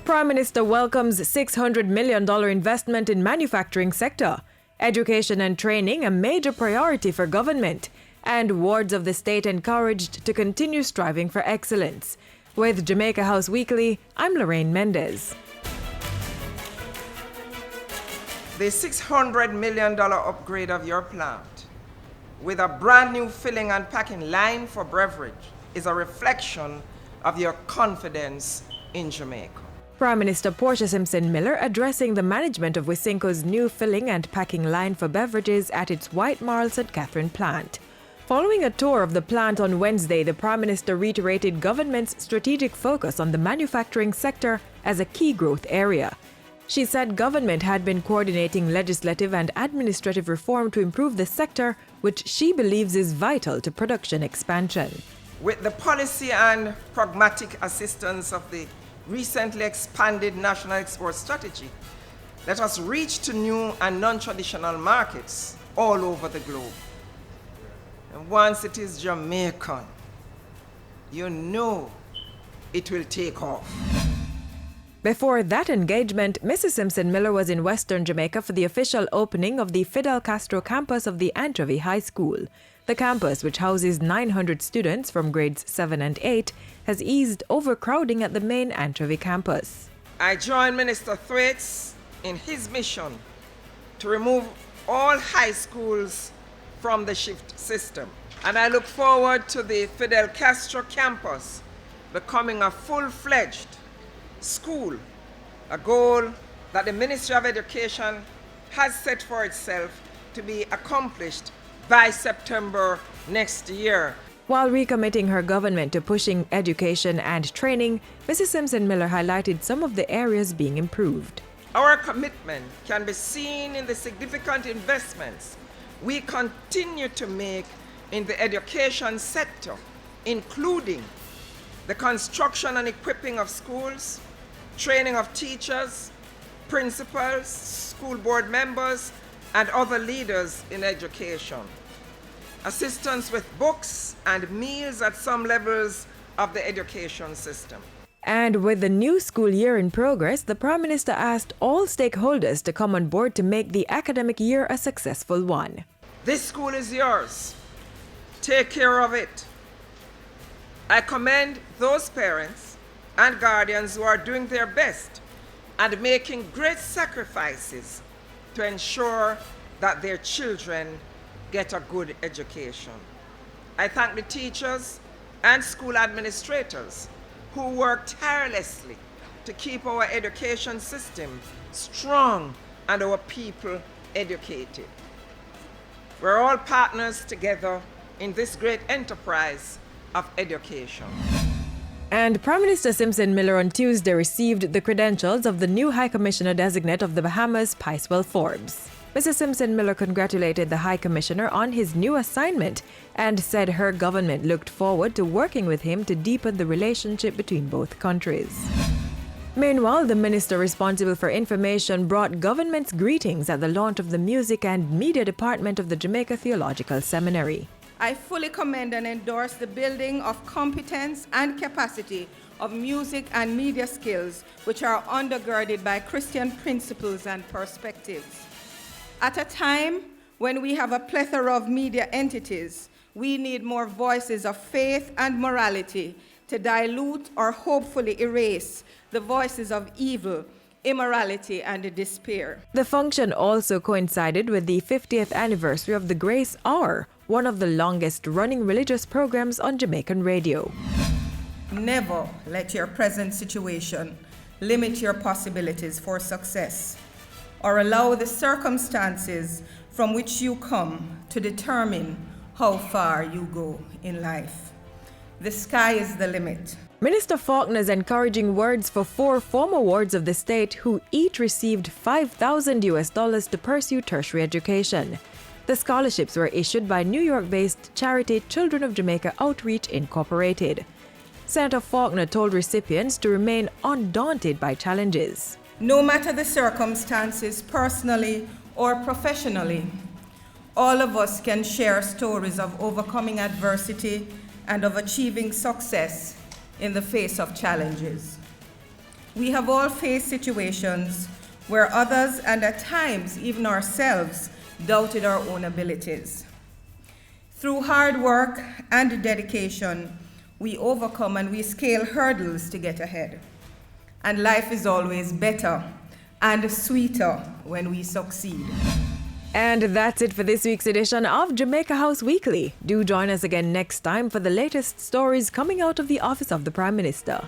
Prime Minister welcomes $600 million investment in manufacturing sector. Education and training a major priority for government. And wards of the state encouraged to continue striving for excellence. With Jamaica House Weekly, I'm Lorraine Mendez. The $600 million upgrade of your plant with a brand new filling and packing line for beverage is a reflection of your confidence in Jamaica. Prime Minister Portia Simpson Miller addressing the management of Wisynco's new filling and packing line for beverages at its White Marl St. Catherine plant. Following a tour of the plant on Wednesday, the Prime Minister reiterated government's strategic focus on the manufacturing sector as a key growth area. She said government had been coordinating legislative and administrative reform to improve the sector, which she believes is vital to production expansion. With the policy and pragmatic assistance of the recently expanded National Export Strategy, let us reach to new and non-traditional markets all over the globe. And once it is Jamaican, you know it will take off. Before that engagement, Mrs. Simpson Miller was in Western Jamaica for the official opening of the Fidel Castro campus of the Anchovy High School. The campus, which houses 900 students from grades 7 and 8, has eased overcrowding at the main Anchovy campus. I join Minister Thwaites in his mission to remove all high schools from the shift system. And I look forward to the Fidel Castro campus becoming a full-fledged school, a goal that the Ministry of Education has set for itself to be accomplished by September next year. While recommitting her government to pushing education and training, Mrs. Simpson Miller highlighted some of the areas being improved. Our commitment can be seen in the significant investments we continue to make in the education sector, including the construction and equipping of schools, training of teachers, principals, school board members, and other leaders in education, assistance with books and meals at some levels of the education system. And with the new school year in progress, the Prime Minister asked all stakeholders to come on board to make the academic year a successful one. This school is yours. Take care of it. I commend those parents and guardians who are doing their best and making great sacrifices to ensure that their children get a good education. I thank the teachers and school administrators who work tirelessly to keep our education system strong and our people educated. We're all partners together in this great enterprise of education. And Prime Minister Simpson Miller on Tuesday received the credentials of the new High Commissioner Designate of the Bahamas, Picewell Forbes. Mrs. Simpson Miller congratulated the High Commissioner on his new assignment and said her government looked forward to working with him to deepen the relationship between both countries. Meanwhile, the minister responsible for information brought government's greetings at the launch of the Music and Media Department of the Jamaica Theological Seminary. I fully commend and endorse the building of competence and capacity of music and media skills, which are undergirded by Christian principles and perspectives. At a time when we have a plethora of media entities, we need more voices of faith and morality to dilute or hopefully erase the voices of evil, immorality, and despair. The function also coincided with the 50th anniversary of the Grace Hour, one of the longest-running religious programs on Jamaican radio. Never let your present situation limit your possibilities for success, or allow the circumstances from which you come to determine how far you go in life. The sky is the limit. Minister Faulkner's encouraging words for 4 former wards of the state who each received $5,000 to pursue tertiary education. The scholarships were issued by New York-based charity Children of Jamaica Outreach Incorporated. Senator Faulkner told recipients to remain undaunted by challenges. No matter the circumstances, personally or professionally, all of us can share stories of overcoming adversity and of achieving success in the face of challenges. We have all faced situations where others, and at times even ourselves, doubted our own abilities. Through hard work and dedication, we overcome and we scale hurdles to get ahead. And life is always better and sweeter when we succeed. And that's it for this week's edition of Jamaica House Weekly. Do join us again next time for the latest stories coming out of the office of the Prime Minister.